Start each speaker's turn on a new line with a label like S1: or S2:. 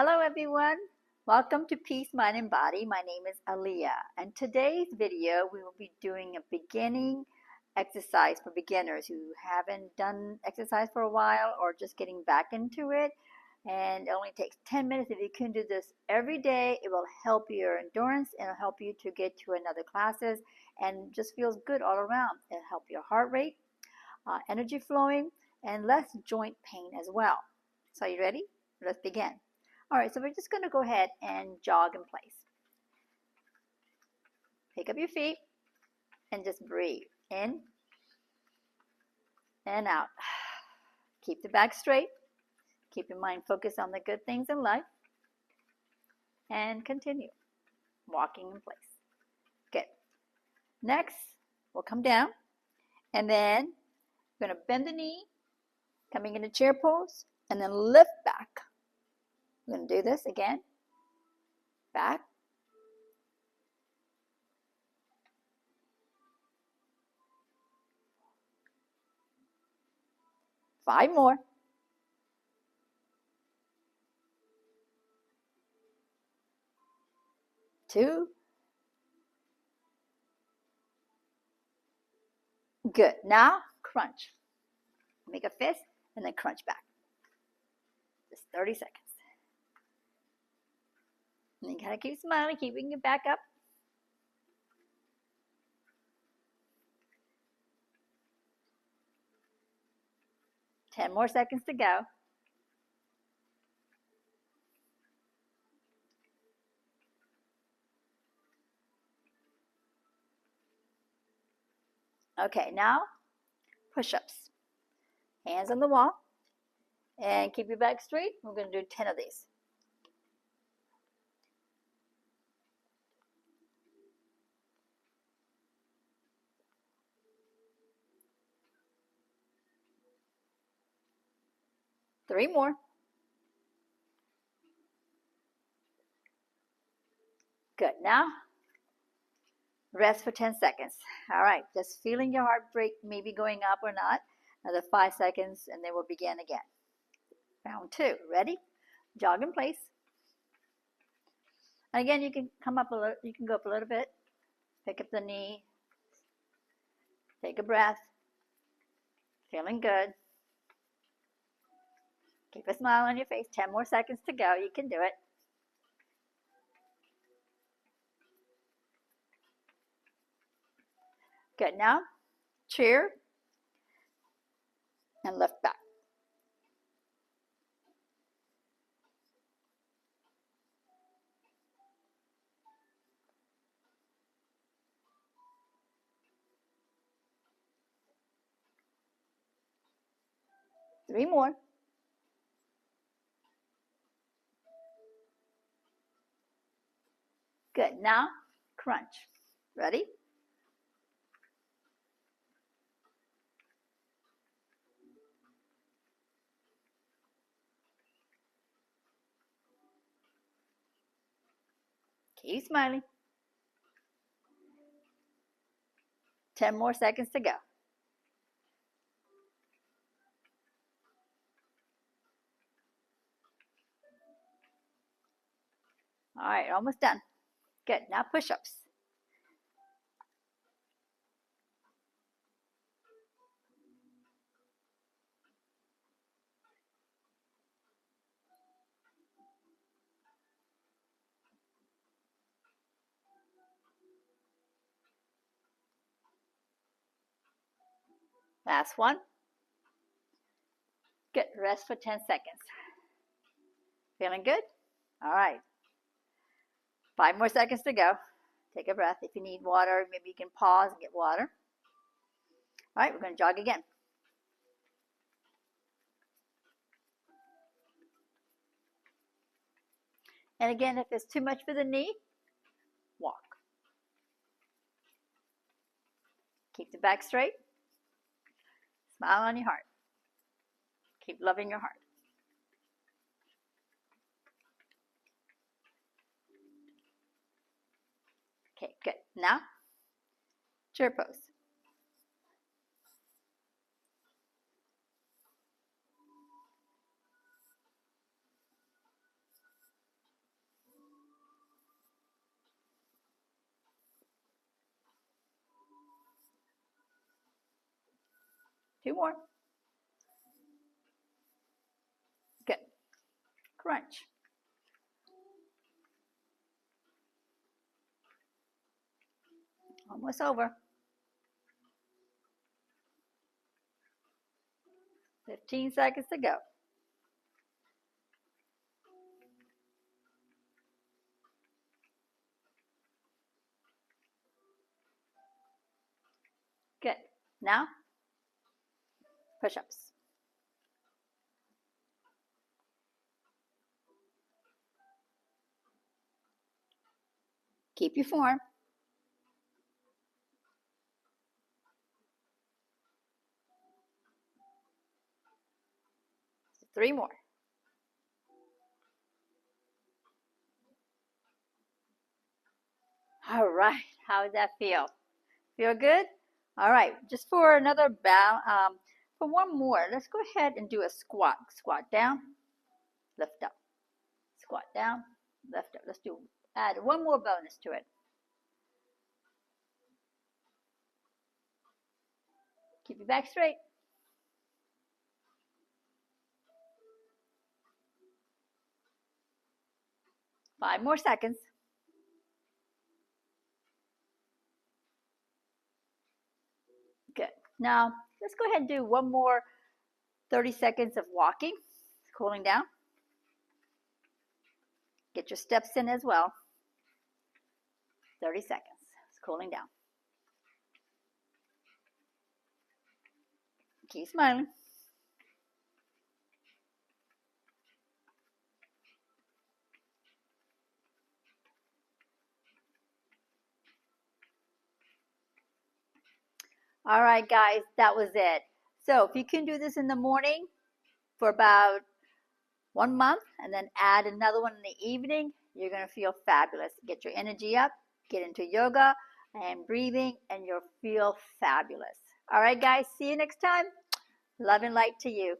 S1: Hello everyone, welcome to Peace, Mind and Body. My name is Aliyah, and today's video we will be doing a beginning exercise for beginners who haven't done exercise for a while or just getting back into it. And it only takes 10 minutes. If you can do this every day, it will help your endurance and it'll help you to get to another classes and just feels good all around. It'll help your heart rate, energy flowing, and less joint pain as well. So are you ready? Let's begin. All right, so we're just going to go ahead and jog in place. Pick up your feet and just breathe in and out. Keep the back straight. Keep your mind focused on the good things in life. And continue walking in place. Good. Next, we'll come down and then we're going to bend the knee, coming into chair pose, and then lift back. We're going to do this again. Back. Five more. Two. Good. Now, crunch. Make a fist and then crunch back. Just 30 seconds. And you gotta keep smiling, keeping your back up. Ten more seconds to go. Okay, now push-ups. Hands on the wall. And keep your back straight. We're going to do 10 of these. Three more. Good. Now, rest for 10 seconds. All right, just feeling your heart rate maybe going up or not. Another 5 seconds, and then we'll begin again. Round two. Ready? Jog in place. Again, you can come up a little. You can go up a little bit. Pick up the knee. Take a breath. Feeling good. Keep a smile on your face. 10 more seconds to go. You can do it. Good. Now, chair and lift back. Three more. Good. Now, crunch. Ready? Keep smiling. 10 more seconds to go. All right, almost done. Good. Now push-ups. Last one. Good. Rest for 10 seconds. Feeling good? All right. 5 more seconds to go. Take a breath. If you need water, maybe you can pause and get water. All right, we're going to jog again. And again, if it's too much for the knee, walk. Keep the back straight. Smile on your heart. Keep loving your heart. Okay, good. Now, chair pose. 2 more. Good. Crunch. Almost over. 15 seconds to go. Good. Now, push-ups. Keep your form. 3 more. All right. How does that feel? Feel good? All right. Just for another for one more, let's go ahead and do a squat. Squat down, lift up. Squat down, lift up. Let's add one more bonus to it. Keep your back straight. 5 more seconds. Good. Now, let's go ahead and do one more 30 seconds of walking, cooling down. Get your steps in as well. 30 seconds. It's cooling down. Keep smiling. All right, guys, that was it. So if you can do this in the morning for about 1 month and then add another one in the evening, you're going to feel fabulous. Get your energy up, get into yoga and breathing, and you'll feel fabulous. All right, guys, see you next time. Love and light to you.